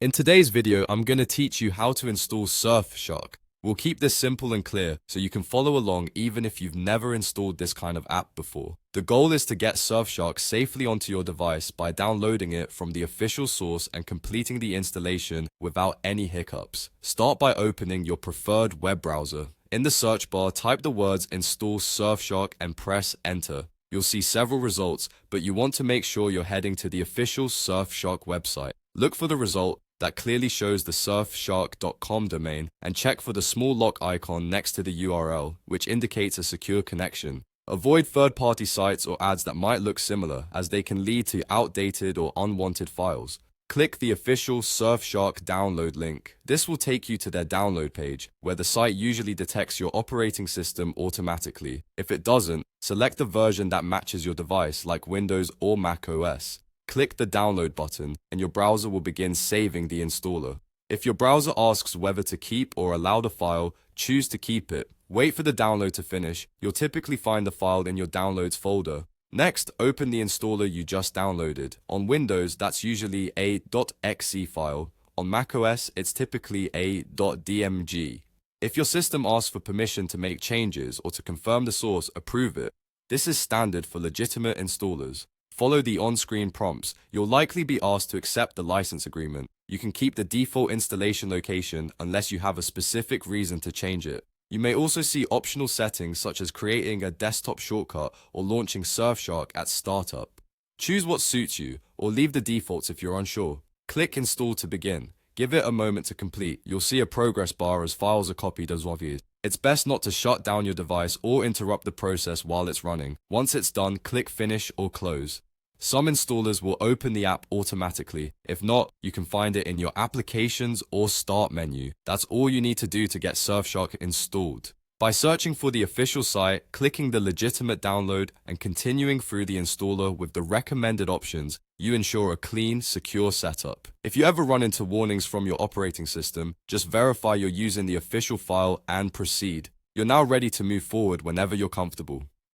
In today's video, I'm going to teach you how to install Surfshark. We'll keep this simple and clear so you can follow along even if you've never installed this kind of app before. The goal is to get Surfshark safely onto your device by downloading it from the official source and completing the installation without any hiccups. Start by opening your preferred web browser. In the search bar, type the words install Surfshark and press enter. You'll see several results, but you want to make sure you're heading to the official Surfshark website. Look for the result that clearly shows the surfshark.com domain and check for the small lock icon next to the URL, which indicates a secure connection. Avoid third-party sites or ads that might look similar, as they can lead to outdated or unwanted files. Click the official Surfshark download link. This will take you to their download page, where the site usually detects your operating system automatically. If it doesn't, select the version that matches your device, like Windows or Mac OS. Click the download button, and your browser will begin saving the installer. If your browser asks whether to keep or allow the file, choose to keep it. Wait for the download to finish. You'll typically find the file in your downloads folder. Next, open the installer you just downloaded. On Windows, that's usually a .exe file. On macOS, it's typically a .dmg. If your system asks for permission to make changes or to confirm the source, approve it. This is standard for legitimate installers. Follow the on-screen prompts. You'll likely be asked to accept the license agreement. You can keep the default installation location unless you have a specific reason to change it. You may also see optional settings such as creating a desktop shortcut or launching Surfshark at startup. Choose what suits you, or leave the defaults if you're unsure. Click Install to begin. Give it a moment to complete. You'll see a progress bar as files are copied as reviewed. It's best not to shut down your device or interrupt the process while it's running. Once it's done, click Finish or Close. Some installers will open the app automatically. If not, you can find it in your Applications or Start menu. That's all you need to do to get Surfshark installed. By searching for the official site, clicking the legitimate download, and continuing through the installer with the recommended options, you ensure a clean, secure setup. If you ever run into warnings from your operating system, just verify you're using the official file and proceed. You're now ready to move forward whenever you're comfortable.